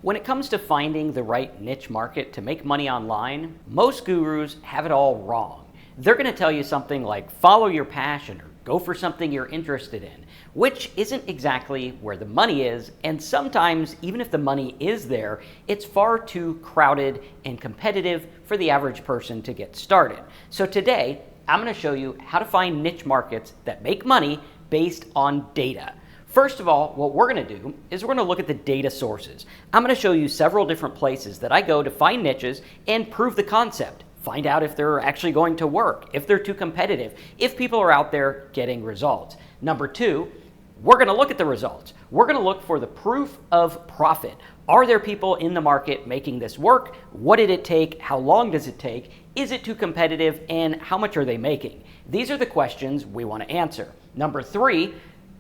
When it comes to finding the right niche market to make money online, most gurus have it all wrong. They're going to tell you something like follow your passion or go for something you're interested in, which isn't exactly where the money is, and sometimes even if the money is there, it's far too crowded and competitive for the average person to get started. So today, I'm going to show you how to find niche markets that make money based on data. First of all, what we're going to do is we're going to look at the data sources. I'm going to show you several different places that I go to find niches and prove the concept. Find out if they're actually going to work, if they're too competitive, if people are out there getting results. Number two, we're going to look at the results. We're going to look for the proof of profit. Are there people in the market making this work? What did it take? How long does it take? Is it too competitive? And how much are they making? These are the questions we want to answer. Number three,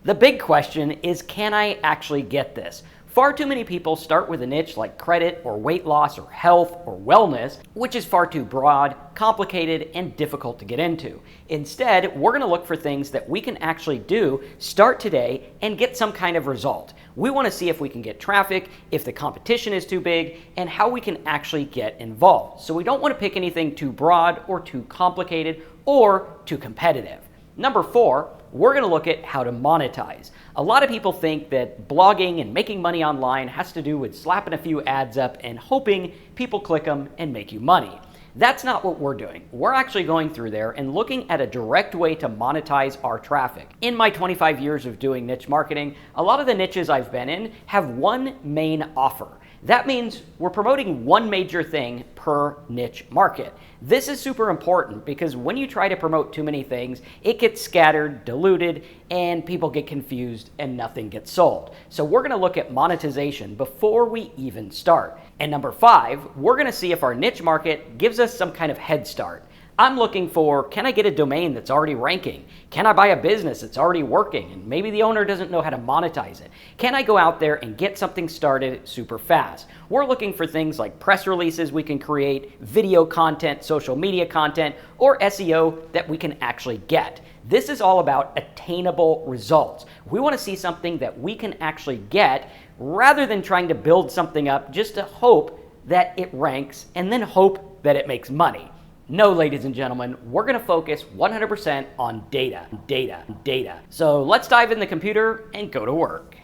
the big question is, can I actually get this? Far too many people start with a niche like credit or weight loss or health or wellness, which is far too broad, complicated, and difficult to get into. Instead, we're going to look for things that we can actually do, start today, and get some kind of result. We want to see if we can get traffic, if the competition is too big, and how we can actually get involved. So we don't want to pick anything too broad or too complicated or too competitive. Number four, we're going to look at how to monetize. A lot of people think that blogging and making money online has to do with slapping a few ads up and hoping people click them and make you money. That's not what we're doing. We're actually going through there and looking at a direct way to monetize our traffic. In my 25 years of doing niche marketing, a lot of the niches I've been in have one main offer. That means we're promoting one major thing per niche market. This is super important because when you try to promote too many things, it gets scattered, diluted, and people get confused and nothing gets sold. So we're going to look at monetization before we even start. And number five, we're going to see if our niche market gives us some kind of head start. I'm looking for, can I get a domain that's already ranking? Can I buy a business that's already working and maybe the owner doesn't know how to monetize it? Can I go out there and get something started super fast? We're looking for things like press releases we can create, video content, social media content, or SEO that we can actually get. This is all about attainable results. We want to see something that we can actually get rather than trying to build something up just to hope that it ranks and then hope that it makes money. No, ladies and gentlemen, we're going to focus 100% on data. So let's dive in the computer and go to work.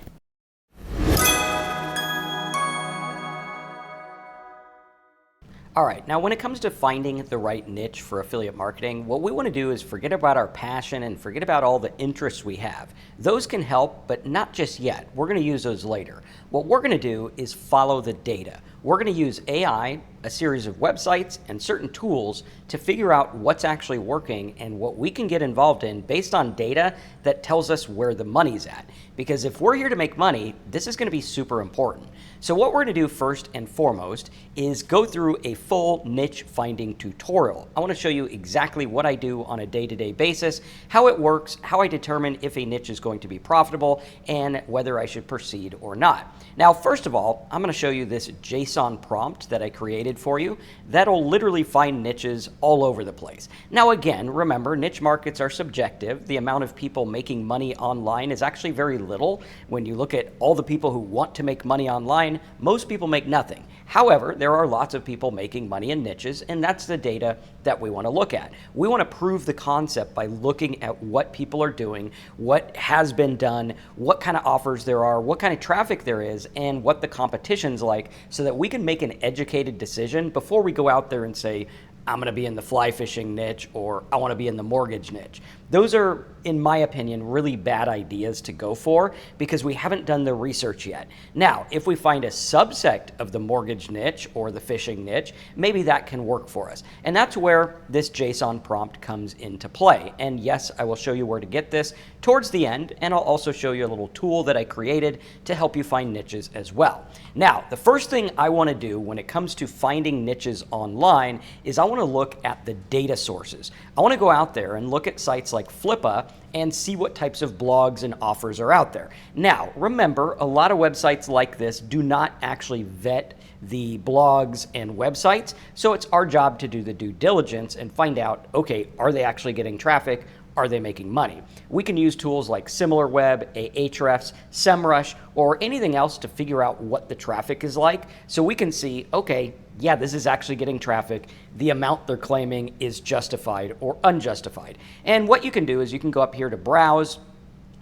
All right, now when it comes to finding the right niche for affiliate marketing, what we want to do is forget about our passion and forget about all the interests we have. Those can help, but not just yet. We're going to use those later. What we're going to do is follow the data. We're going to use AI, a series of websites, and certain tools to figure out what's actually working and what we can get involved in based on data that tells us where the money's at. Because if we're here to make money, this is going to be super important. So what we're going to do first and foremost is go through a full niche finding tutorial. I want to show you exactly what I do on a day-to-day basis, how it works, how I determine if a niche is going to be profitable, and whether I should proceed or not. Now, first of all, I'm going to show you this JSON prompt that I created for you that'll literally find niches all over the place. Now, again, remember, niche markets are subjective. The amount of people making money online is actually very little. When you look at all the people who want to make money online, most people make nothing. However, there are lots of people making money in niches, and that's the data that we want to look at. We want to prove the concept by looking at what people are doing, what has been done, what kind of offers there are, what kind of traffic there is, and what the competition's like, so that we can make an educated decision before we go out there and say, I'm going to be in the fly fishing niche or I want to be in the mortgage niche. Those are, in my opinion, really bad ideas to go for because we haven't done the research yet. Now, if we find a subsect of the mortgage niche or the fishing niche, maybe that can work for us. And that's where this JSON prompt comes into play. And yes, I will show you where to get this towards the end, and I'll also show you a little tool that I created to help you find niches as well. Now, the first thing I want to do when it comes to finding niches online is I want to look at the data sources. I want to go out there and look at sites like Flippa and see what types of blogs and offers are out there. Now, remember, a lot of websites like this do not actually vet the blogs and websites, so it's our job to do the due diligence and find out, okay, are they actually getting traffic? are they making money? We can use tools like SimilarWeb, Ahrefs, SEMrush, or anything else to figure out what the traffic is like, so we can see, okay, yeah, this is actually getting traffic. The amount they're claiming is justified or unjustified. And what you can do is you can go up here to browse.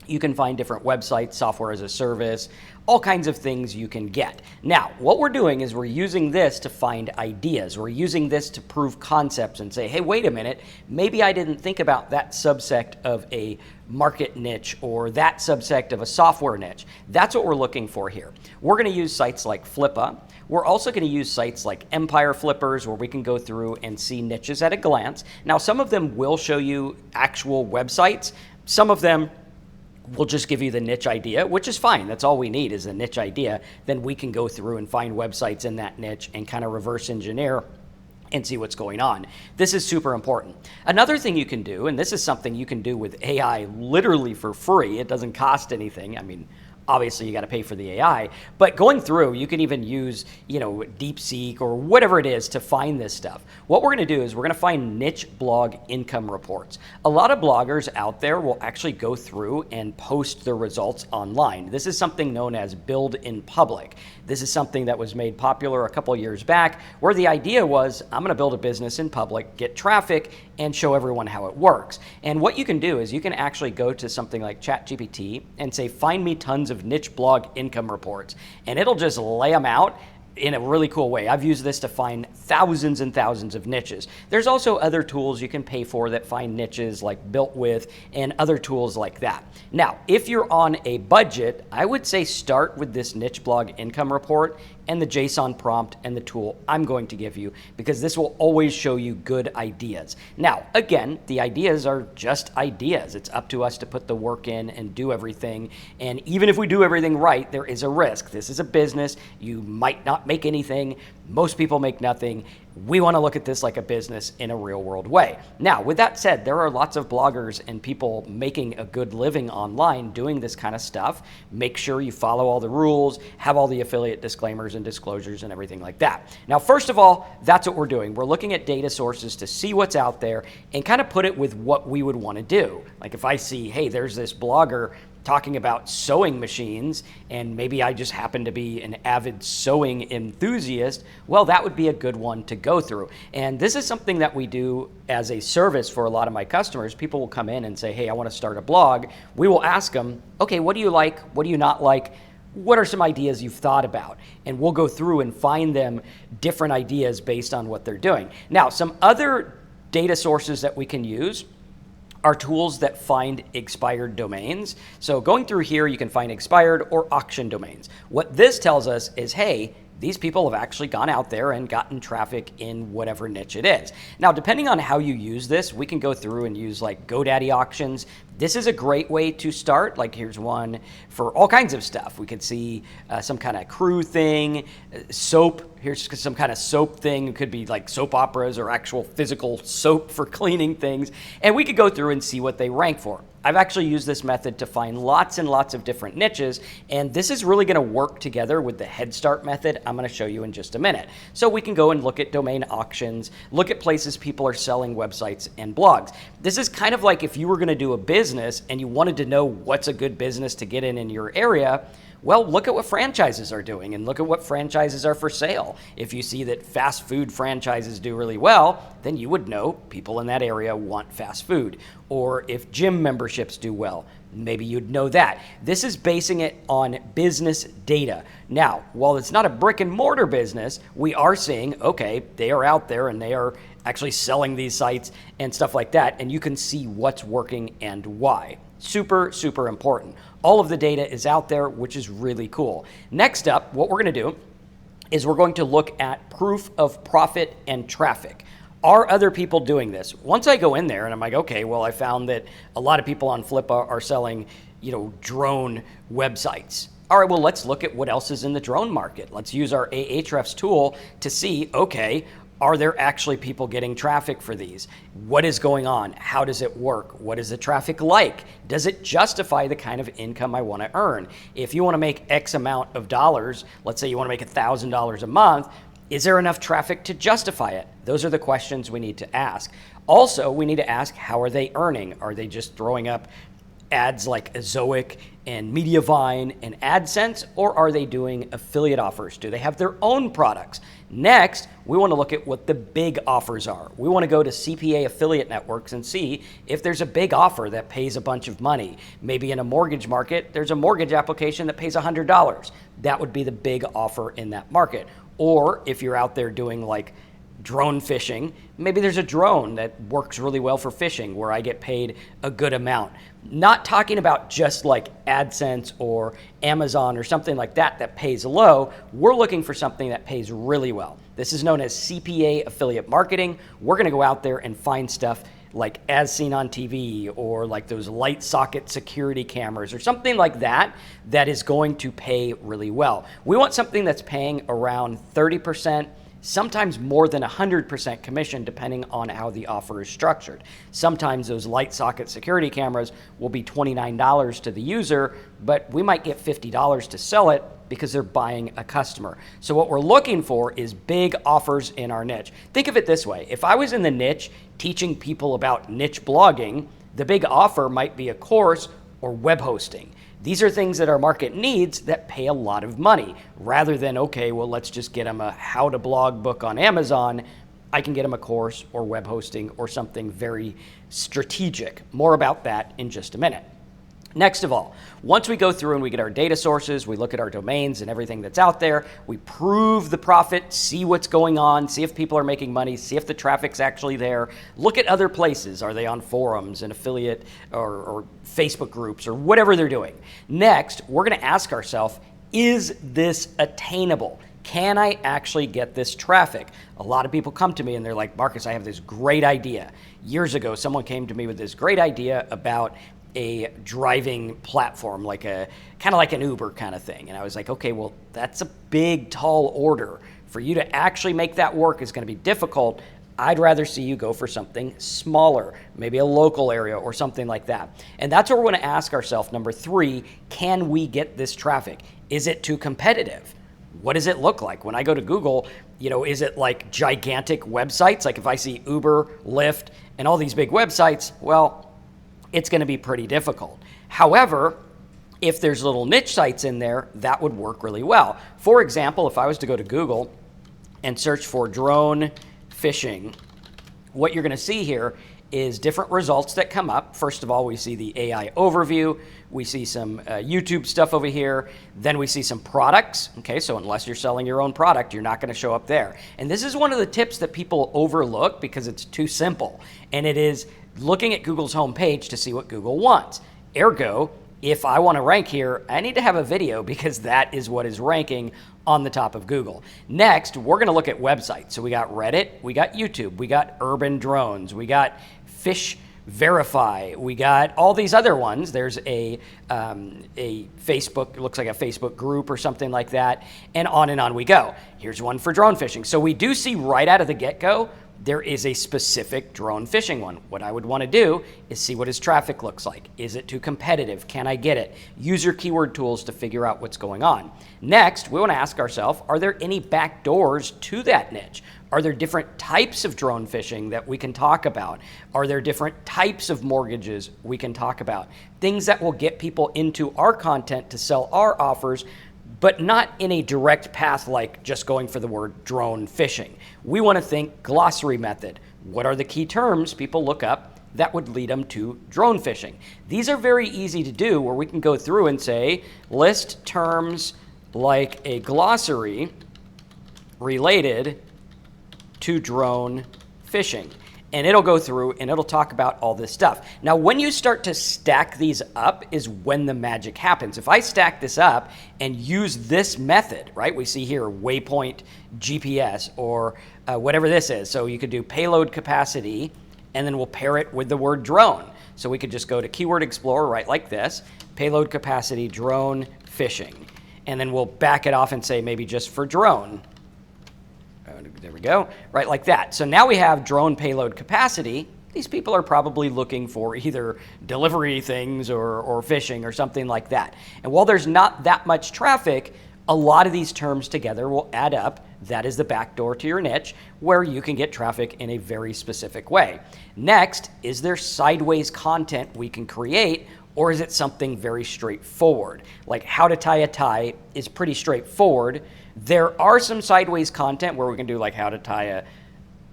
You can find different websites, software as a service, all kinds of things you can get. Now, what we're doing is we're using this to find ideas. We're using this to prove concepts and say, hey, wait a minute, maybe I didn't think about that subsect of a market niche or that subsect of a software niche. That's what we're looking for here. We're going to use sites like Flippa. We're also going to use sites like Empire Flippers, where we can go through and see niches at a glance. Now, some of them will show you actual websites. Some of them will just give you the niche idea, which is fine. That's all we need is a niche idea. Then we can go through and find websites in that niche and kind of reverse engineer and see what's going on. This is super important. Another thing you can do, and this is something you can do with AI literally for free. It doesn't cost anything. I mean, obviously you got to pay for the AI, but going through, you can even use, DeepSeek or whatever it is to find this stuff. What we're going to do is we're going to find niche blog income reports. A lot of bloggers out there will actually go through and post their results online. This is something known as build in public. This is something that was made popular a couple years back, where the idea was, I'm going to build a business in public, get traffic, and show everyone how it works. And what you can do is you can actually go to something like ChatGPT and say, find me tons of niche blog income reports, and it'll just lay them out in a really cool way. I've used this to find thousands and thousands of niches. There's also other tools you can pay for that find niches like BuiltWith and other tools like that. Now, if you're on a budget, I would say start with this niche blog income report and the JSON prompt and the tool I'm going to give you, because this will always show you good ideas. Now, again, the ideas are just ideas. It's up to us to put the work in and do everything. And even if we do everything right, there is a risk. This is a business. You might not make anything. Most people make nothing. We want to look at this like a business in a real world way. Now, with that said, there are lots of bloggers and people making a good living online doing this kind of stuff. Make sure you follow all the rules, have all the affiliate disclaimers and disclosures and everything like that. Now, first of all, that's what we're doing. We're looking at data sources to see what's out there and kind of put it with what we would want to do. Like if I see, hey, there's this blogger talking about sewing machines, and maybe I just happen to be an avid sewing enthusiast, well, that would be a good one to go through. And this is something that we do as a service for a lot of my customers. People will come in and say, hey, I want to start a blog. We will ask them, okay, what do you like? What do you not like? What are some ideas you've thought about? And we'll go through and find them different ideas based on what they're doing. Now, some other data sources that we can use are tools that find expired domains. So going through here, you can find expired or auction domains. What this tells us is, hey, these people have actually gone out there and gotten traffic in whatever niche it is. Now, depending on how you use this, we can go through and use like GoDaddy auctions. This is a great way to start. Like here's one for all kinds of stuff. We could see some kind of crew thing, soap. Here's some kind of soap thing. It could be like soap operas or actual physical soap for cleaning things. And we could go through and see what they rank for. I've actually used this method to find lots and lots of different niches, and this is really going to work together with the Head Start method I'm going to show you in just a minute. So we can go and look at domain auctions, look at places people are selling websites and blogs. This is kind of like if you were going to do a business and you wanted to know what's a good business to get in your area. Well, look at what franchises are doing and look at what franchises are for sale. If you see that fast food franchises do really well, then you would know people in that area want fast food. Or if gym memberships do well, maybe you'd know that. This is basing it on business data. Now, while it's not a brick and mortar business, we are seeing, okay, they are out there and they are actually selling these sites and stuff like that, and you can see what's working and why. Super, super important. All of the data is out there, which is really cool. Next up, what we're going to do is we're going to look at proof of profit and traffic. Are other people doing this? Once I go in there and I'm like, okay, well, I found that a lot of people on Flippa are selling, drone websites. All right, well, let's look at what else is in the drone market. Let's use our Ahrefs tool to see, okay, are there actually people getting traffic for these? What is going on? How does it work? What is the traffic like? Does it justify the kind of income I want to earn? If you want to make X amount of dollars, let's say you want to make $1,000 a month, Is there enough traffic to justify it? Those are the questions we need to ask. Also, we need to ask, how are they earning? Are they just throwing up ads like Ezoic and Mediavine and AdSense, or are they doing affiliate offers? Do they have their own products? Next, we want to look at what the big offers are. We want to go to CPA affiliate networks and see if there's a big offer that pays a bunch of money. Maybe in a mortgage market, there's a mortgage application that pays $100. That would be the big offer in that market. Or if you're out there doing like drone fishing, maybe there's a drone that works really well for fishing where I get paid a good amount. Not talking about just like AdSense or Amazon or something like that that pays low. We're looking for something that pays really well. This is known as CPA affiliate marketing. We're going to go out there and find stuff like As Seen on TV or like those light socket security cameras or something like that that is going to pay really well. We want something that's paying around 30%, sometimes more than 100% commission depending on how the offer is structured. Sometimes those light socket security cameras will be $29 to the user, but we might get $50 to sell it because they're buying a customer. So what we're looking for is big offers in our niche. Think of it this way. If I was in the niche teaching people about niche blogging, the big offer might be a course or web hosting. These are things that our market needs that pay a lot of money rather than, okay, well, let's just get them a how to blog book on Amazon. I can get them a course or web hosting or something very strategic. More about that in just a minute. Next of all, once we go through and we get our data sources, we look at our domains and everything that's out there, we prove the profit, see what's going on, see if people are making money, see if the traffic's actually there, look at other places. Are they on forums and affiliate or Facebook groups or whatever they're doing? Next, we're going to ask ourselves, is this attainable? Can I actually get this traffic? A lot of people come to me and they're like, Marcus, I have this great idea. Years ago, someone came to me with this great idea about a driving platform, like a kind of like an Uber kind of thing. And I was like, okay, well, that's a big, tall order. For you to actually make that work is going to be difficult. I'd rather see you go for something smaller, maybe a local area or something like that. And that's what we're going to ask ourselves. Number 3, can we get this traffic? Is it too competitive? What does it look like? When I go to Google, is it like gigantic websites? Like if I see Uber, Lyft, and all these big websites, well, it's going to be pretty difficult. However, if there's little niche sites in there, that would work really well. For example, if I was to go to Google and search for drone fishing, what you're going to see here is different results that come up. First of all, we see the AI overview. We see some YouTube stuff over here. Then we see some products. Okay, so unless you're selling your own product, you're not going to show up there. And this is one of the tips that people overlook because it's too simple. And it is looking at Google's homepage to see what Google wants. Ergo, if I want to rank here, I need to have a video because that is what is ranking on the top of Google. Next, we're going to look at websites. So we got Reddit, we got YouTube, we got Urban Drones, we got Fish Verify, we got all these other ones. There's a Facebook, it looks like a Facebook group or something like that, and on we go. Here's one for drone fishing. So we do see right out of the get-go, there is a specific drone fishing one. What I would want to do is see what his traffic looks like. Is it too competitive? Can I get it? Use your keyword tools to figure out what's going on. Next, we want to ask ourselves, are there any back doors to that niche? Are there different types of drone fishing that we can talk about? Are there different types of mortgages we can talk about? Things that will get people into our content to sell our offers, but not in a direct path like just going for the word drone fishing. We want to think glossary method. What are the key terms people look up that would lead them to drone fishing? These are very easy to do where we can go through and say, list terms like a glossary related to drone fishing. And it'll go through and it'll talk about all this stuff. Now, when you start to stack these up is when the magic happens. If I stack this up and use this method, right? We see here waypoint GPS or whatever this is. So you could do payload capacity and then we'll pair it with the word drone. So we could just go to Keyword Explorer, right, like this, payload capacity drone fishing. And then we'll back it off and say maybe just for drone. There we go, right like that. So now we have drone payload capacity. These people are probably looking for either delivery things or fishing or something like that. And while there's not that much traffic, A lot of these terms together will add up. That is the backdoor to your niche where you can get traffic in a very specific way. Next, is there sideways content we can create, or is it something very straightforward? Like how to tie a tie is pretty straightforward. There are some sideways content where we can do like how to tie a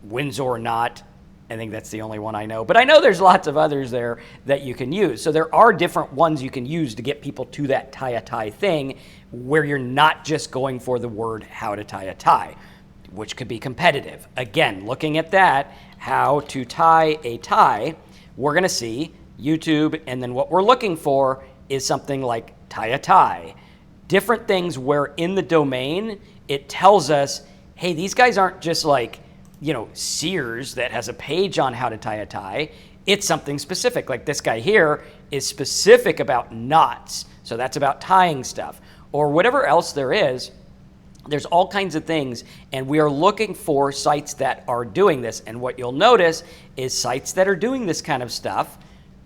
Windsor knot. I think that's the only one I know, but I know there's lots of others there that you can use. So there are different ones you can use to get people to that tie a tie thing where you're not just going for the word how to tie a tie, which could be competitive. Again, looking at that, how to tie a tie, we're going to see YouTube, and then what we're looking for is something like tie a tie. Different things where in the domain, it tells us, hey, these guys aren't just like, Sears that has a page on how to tie a tie. It's something specific. Like this guy here is specific about knots. So that's about tying stuff. Or whatever else there is, there's all kinds of things. And we are looking for sites that are doing this. And what you'll notice is sites that are doing this kind of stuff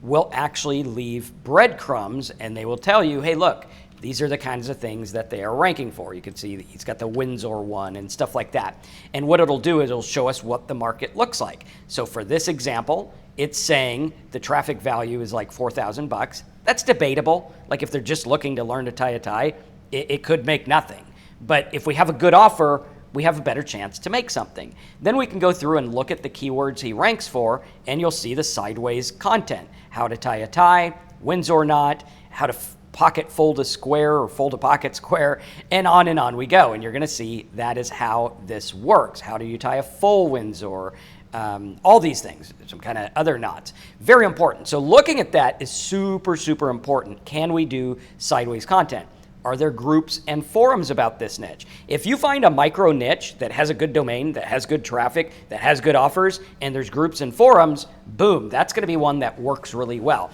will actually leave breadcrumbs, and they will tell you, hey, look, these are the kinds of things that they are ranking for. You can see he's got the Windsor one and stuff like that. And what it'll do is it'll show us what the market looks like. So for this example, it's saying the traffic value is like $4,000. That's debatable. Like if they're just looking to learn to tie a tie, it could make nothing. But if we have a good offer, we have a better chance to make something. Then we can go through and look at the keywords he ranks for, and you'll see the sideways content. How to tie a tie, Windsor knot, how to pocket fold a square or fold a pocket square, and on we go. And you're going to see that is how this works. How do you tie a full Windsor? All these things, some kind of other knots. Very important. So looking at that is super, super important. Can we do sideways content? Are there groups and forums about this niche? If you find a micro niche that has a good domain, that has good traffic, that has good offers, and there's groups and forums, boom, that's going to be one that works really well.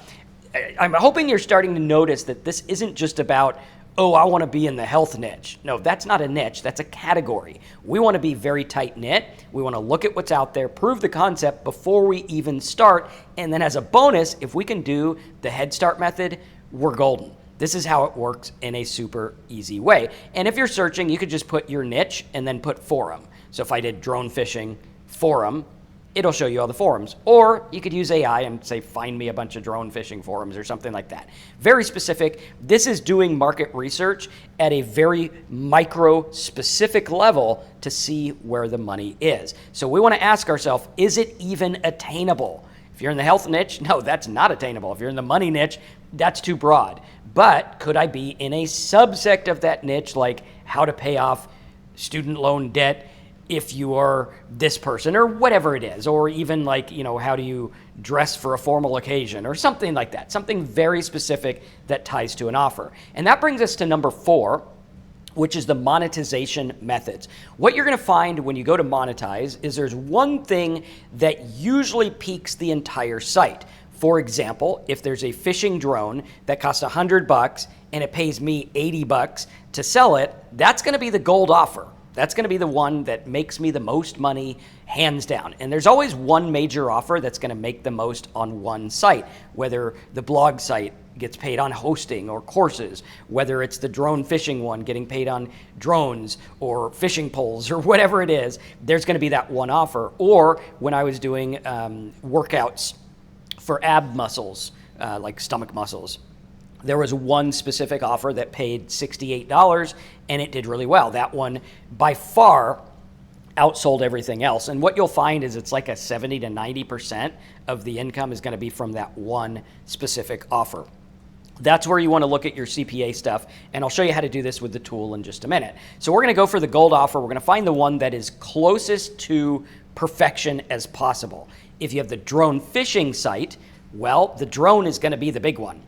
I'm hoping you're starting to notice that this isn't just about, oh, I want to be in the health niche. No, that's not a niche. That's a category. We want to be very tight knit. We want to look at what's out there, prove the concept before we even start. And then as a bonus, if we can do the Head Start method, we're golden. This is how it works in a super easy way. And if you're searching, you could just put your niche and then put forum. So if I did drone fishing forum, it'll show you all the forums. Or you could use AI and say, find me a bunch of drone fishing forums or something like that. Very specific. This is doing market research at a very micro specific level to see where the money is. So we want to ask ourselves, is it even attainable? If you're in the health niche, no, that's not attainable. If you're in the money niche, that's too broad. But could I be in a subsect of that niche, like how to pay off student loan debt if you are this person, or whatever it is, or even like, how do you dress for a formal occasion or something like that, something very specific that ties to an offer. And that brings us to number 4, which is the monetization methods. What you're going to find when you go to monetize is there's one thing that usually peaks the entire site. For example, if there's a fishing drone that costs $100 and it pays me $80 to sell it, that's going to be the gold offer. That's going to be the one that makes me the most money, hands down. And there's always one major offer that's going to make the most on one site, whether the blog site gets paid on hosting or courses, whether it's the drone fishing one getting paid on drones or fishing poles or whatever it is, there's going to be that one offer. Or when I was doing workouts for ab muscles, like stomach muscles, there was one specific offer that paid $68 and it did really well. That one by far outsold everything else. And what you'll find is it's like a 70 to 90% of the income is going to be from that one specific offer. That's where you want to look at your CPA stuff, and I'll show you how to do this with the tool in just a minute. So we're going to go for the gold offer. We're going to find the one that is closest to perfection as possible. If you have the drone fishing site, well, the drone is going to be the big one.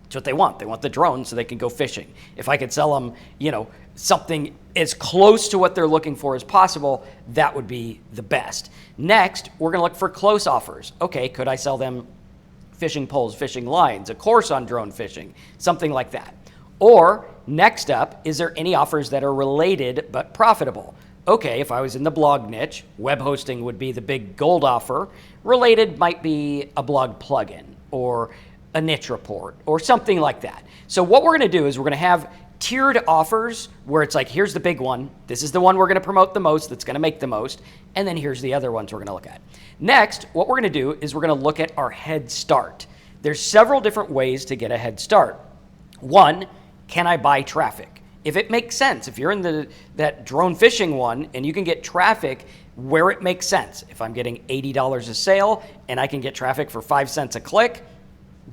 That's what they want. They want the drone so they can go fishing. If I could sell them, something as close to what they're looking for as possible, that would be the best. Next, we're going to look for close offers. Okay, could I sell them fishing poles, fishing lines, a course on drone fishing, something like that? Or next up, is there any offers that are related but profitable? Okay, if I was in the blog niche, web hosting would be the big gold offer. Related might be a blog plugin or a niche report or something like that. So what we're going to do is we're going to have tiered offers where it's like, here's the big one. This is the one we're going to promote the most, that's going to make the most. And then here's the other ones we're going to look at. Next, what we're going to do is we're going to look at our head start. There's several different ways to get a head start. One, can I buy traffic? If it makes sense, if you're in that drone fishing one and you can get traffic where it makes sense. If I'm getting $80 a sale and I can get traffic for 5 cents a click,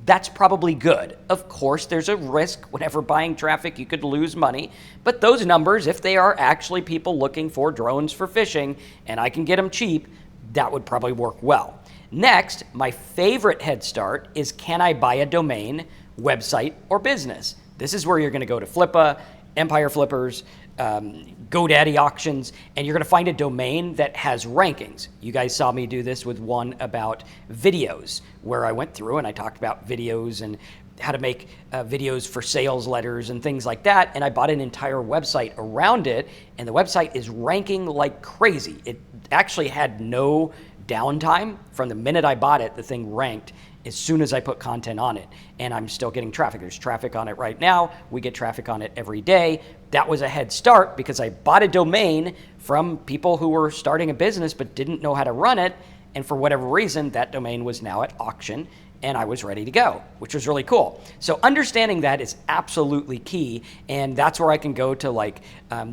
that's probably good. Of course, there's a risk whenever buying traffic, you could lose money. But those numbers, if they are actually people looking for drones for fishing and I can get them cheap, that would probably work well. Next, my favorite head start is, can I buy a domain, website, or business? This is where you're going to go to Flippa, Empire Flippers, GoDaddy auctions, and you're going to find a domain that has rankings. You guys saw me do this with one about videos, where I went through and I talked about videos and how to make videos for sales letters and things like that. And I bought an entire website around it, and the website is ranking like crazy. It actually had no downtime. From the minute I bought it, the thing ranked as soon as I put content on it, and I'm still getting traffic. There's traffic on it right now. We get traffic on it every day. That was a head start because I bought a domain from people who were starting a business but didn't know how to run it, and for whatever reason, that domain was now at auction and I was ready to go, which was really cool. So understanding that is absolutely key, and that's where I can go to like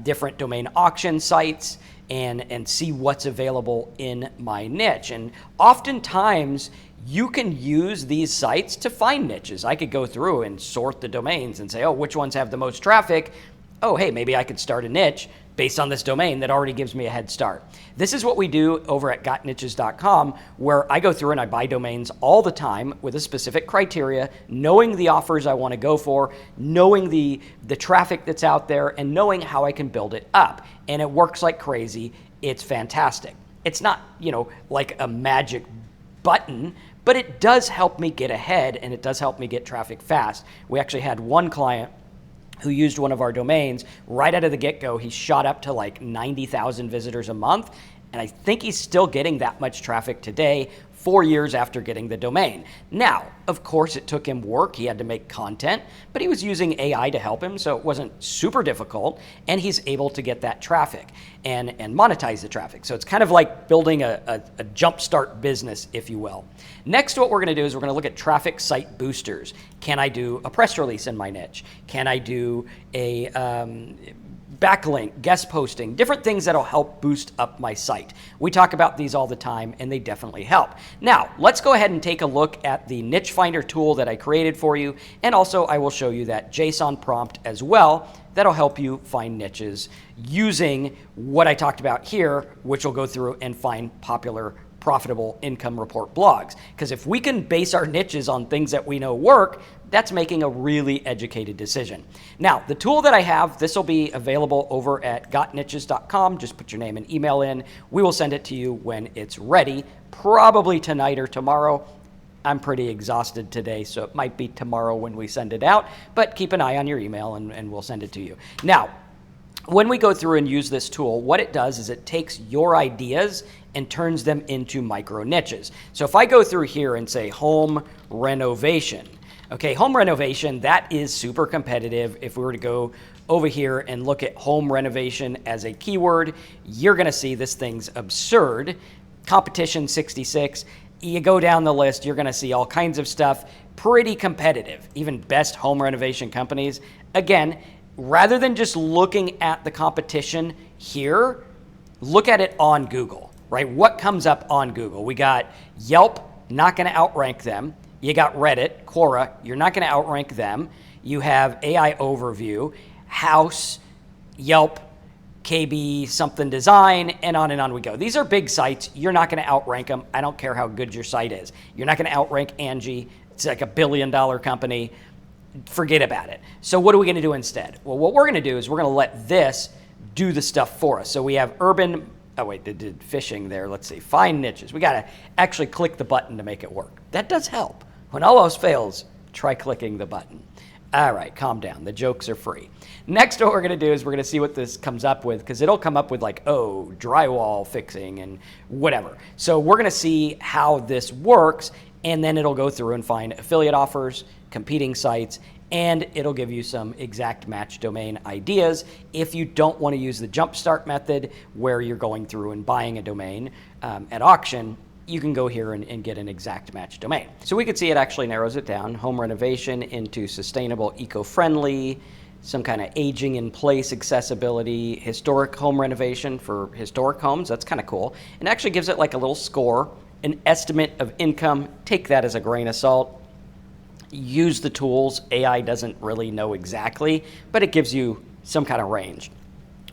different domain auction sites and see what's available in my niche. And oftentimes, you can use these sites to find niches. I could go through and sort the domains and say, oh, which ones have the most traffic? Oh, hey, maybe I could start a niche based on this domain that already gives me a head start. This is what we do over at gotniches.com, where I go through and I buy domains all the time with a specific criteria, knowing the offers I want to go for, knowing the traffic that's out there, and knowing how I can build it up. And it works like crazy. It's fantastic. It's not, like a magic button, but it does help me get ahead, and it does help me get traffic fast. We actually had one client who used one of our domains right out of the get-go. He shot up to like 90,000 visitors a month, and I think he's still getting that much traffic today, 4 years after getting the domain. Now, of course, it took him work. He had to make content, but he was using AI to help him, so it wasn't super difficult, and he's able to get that traffic and monetize the traffic. So it's kind of like building a jumpstart business, if you will. Next, what we're going to do is we're going to look at traffic site boosters. Can I do a press release in my niche? Can I do a backlink, guest posting, different things that'll help boost up my site? We talk about these all the time, and they definitely help. Now, let's go ahead and take a look at the niche finder tool that I created for you, and also I will show you that JSON prompt as well that'll help you find niches using what I talked about here, which will go through and find popular profitable income report blogs. Because if we can base our niches on things that we know work, that's making a really educated decision. Now, the tool that I have, this will be available over at gotniches.com. Just put your name and email in. We will send it to you when it's ready, probably tonight or tomorrow. I'm pretty exhausted today, so it might be tomorrow when we send it out, but keep an eye on your email and we'll send it to you. Now, when we go through and use this tool, what it does is it takes your ideas and turns them into micro niches. So if I go through here and say home renovation, okay, home renovation, that is super competitive. If we were to go over here and look at home renovation as a keyword, you're gonna see this thing's absurd. Competition 66. You go down the list, you're gonna see all kinds of stuff, pretty competitive, even best home renovation companies. Again, rather than just looking at the competition here, look at it on Google, right? What comes up on Google? We got Yelp, not gonna outrank them. You got Reddit, Quora, you're not gonna outrank them. You have AI Overview, House, Yelp, KB something design, and on we go. These are big sites. You're not going to outrank them. I don't care how good your site is. You're not going to outrank Angie. It's like $1 billion company. Forget about it. So what are we going to do instead? Well, what we're going to do is we're going to let this do the stuff for us. So we have urban, oh wait, did fishing there. Let's see, find niches. We got to actually click the button to make it work. That does help. When all else fails, try clicking the button. All right, calm down. The jokes are free. Next, what we're going to do is we're going to see what this comes up with, because it'll come up with like, oh, drywall fixing and whatever. So we're going to see how this works, and then it'll go through and find affiliate offers, competing sites, and it'll give you some exact match domain ideas if you don't want to use the jumpstart method where you're going through and buying a domain at auction. You can go here and get an exact match domain. So we can see it actually narrows it down, home renovation into sustainable, eco-friendly, some kind of aging in place accessibility, historic home renovation for historic homes. That's kind of cool. And actually gives it like a little score, an estimate of income. Take that as a grain of salt. Use the tools. AI doesn't really know exactly, but it gives you some kind of range.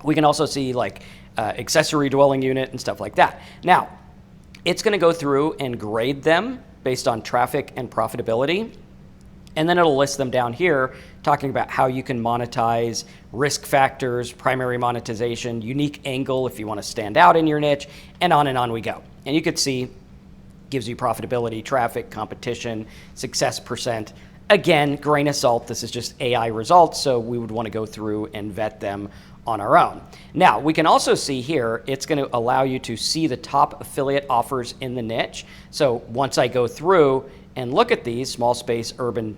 We can also see like accessory dwelling unit and stuff like that. Now, it's going to go through and grade them based on traffic and profitability. And then it'll list them down here, talking about how you can monetize, risk factors, primary monetization, unique angle if you want to stand out in your niche, and on we go. And you could see, gives you profitability, traffic, competition, success percent. Again, grain of salt, this is just AI results, so we would want to go through and vet them on our own. Now, we can also see here, it's going to allow you to see the top affiliate offers in the niche. So once I go through and look at these small space urban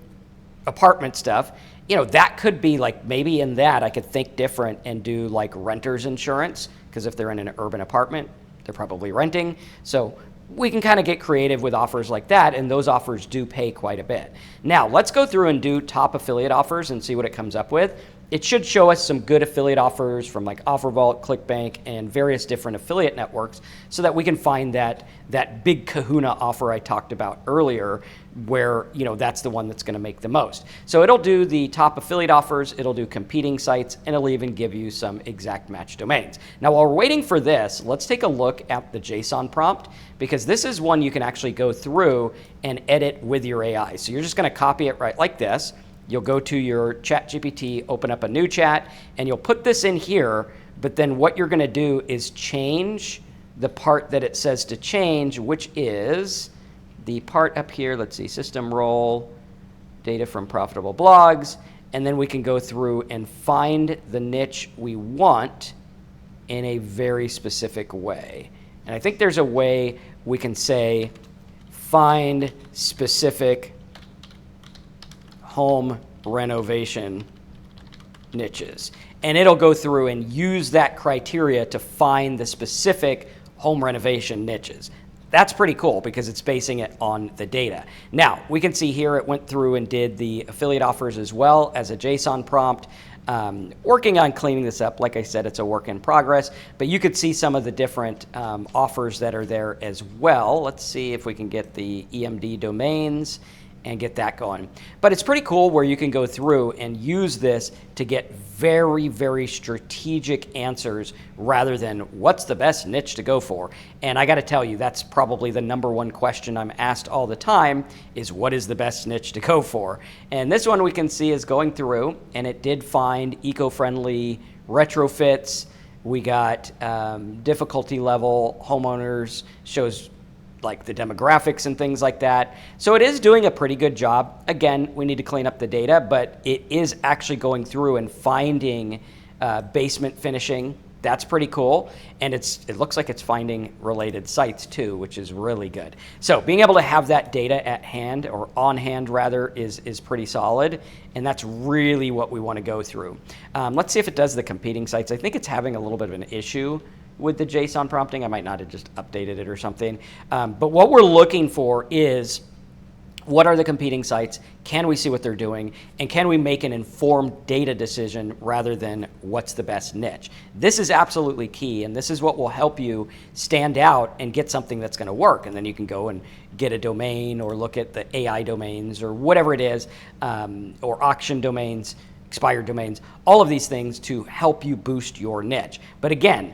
apartment stuff, you know, that could be like, maybe in that I could think different and do like renters insurance, because if they're in an urban apartment, they're probably renting. So we can kind of get creative with offers like that, and those offers do pay quite a bit. Now, let's go through and do top affiliate offers and see what it comes up with. It should show us some good affiliate offers from like OfferVault, ClickBank, and various different affiliate networks so that we can find that big kahuna offer I talked about earlier where, you know, that's the one that's going to make the most. So it'll do the top affiliate offers, it'll do competing sites, and it'll even give you some exact match domains. Now, while we're waiting for this, let's take a look at the JSON prompt, because this is one you can actually go through and edit with your AI. So you're just going to copy it right like this. You'll go to your ChatGPT, open up a new chat, and you'll put this in here, but then what you're going to do is change the part that it says to change, which is the part up here. Let's see, system role, data from profitable blogs, and then we can go through and find the niche we want in a very specific way. And I think there's a way we can say, find specific home renovation niches. And it'll go through and use that criteria to find the specific home renovation niches. That's pretty cool because it's basing it on the data. Now, we can see here it went through and did the affiliate offers as well as a JSON prompt. Working on cleaning this up. Like I said, it's a work in progress, but you could see some of the different offers that are there as well. Let's see if we can get the EMD domains and get that going. But it's pretty cool where you can go through and use this to get very, very strategic answers rather than what's the best niche to go for. And I got to tell you, that's probably the number one question I'm asked all the time is what is the best niche to go for? And this one we can see is going through and it did find eco-friendly retrofits. We got difficulty level homeowners, shows like the demographics and things like that. So it is doing a pretty good job. Again, we need to clean up the data, but it is actually going through and finding basement finishing. That's pretty cool. And it looks like it's finding related sites too, which is really good. So being able to have that data at hand, or on hand rather, is pretty solid. And that's really what we want to go through. Let's see if it does the competing sites. I think it's having a little bit of an issue with the JSON prompting. I might not have just updated it or something. But what we're looking for is, what are the competing sites? Can we see what they're doing? And can we make an informed data decision rather than what's the best niche? This is absolutely key, and this is what will help you stand out and get something that's going to work. And then you can go and get a domain or look at the AI domains or whatever it is, or auction domains, expired domains, all of these things to help you boost your niche. But again,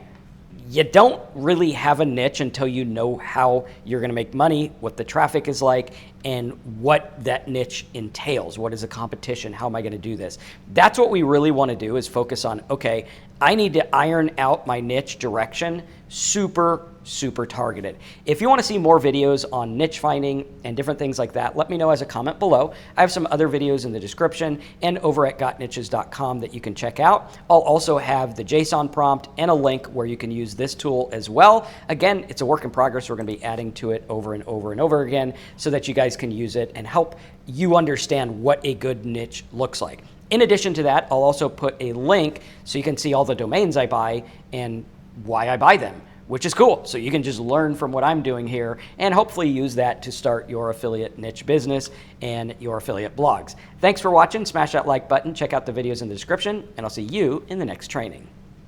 you don't really have a niche until you know how you're going to make money, what the traffic is like, and what that niche entails. What is the competition? How am I going to do this? That's what we really want to do, is focus on, okay, I need to iron out my niche direction super, super targeted. If you want to see more videos on niche finding and different things like that, let me know as a comment below. I have some other videos in the description and over at gotniches.com that you can check out. I'll also have the JSON prompt and a link where you can use this tool as well. Again, it's a work in progress. We're going to be adding to it over and over and over again so that you guys can use it and help you understand what a good niche looks like. In addition to that, I'll also put a link so you can see all the domains I buy and why I buy them, which is cool. So you can just learn from what I'm doing here and hopefully use that to start your affiliate niche business and your affiliate blogs. Thanks for watching. Smash that like button. Check out the videos in the description, and I'll see you in the next training.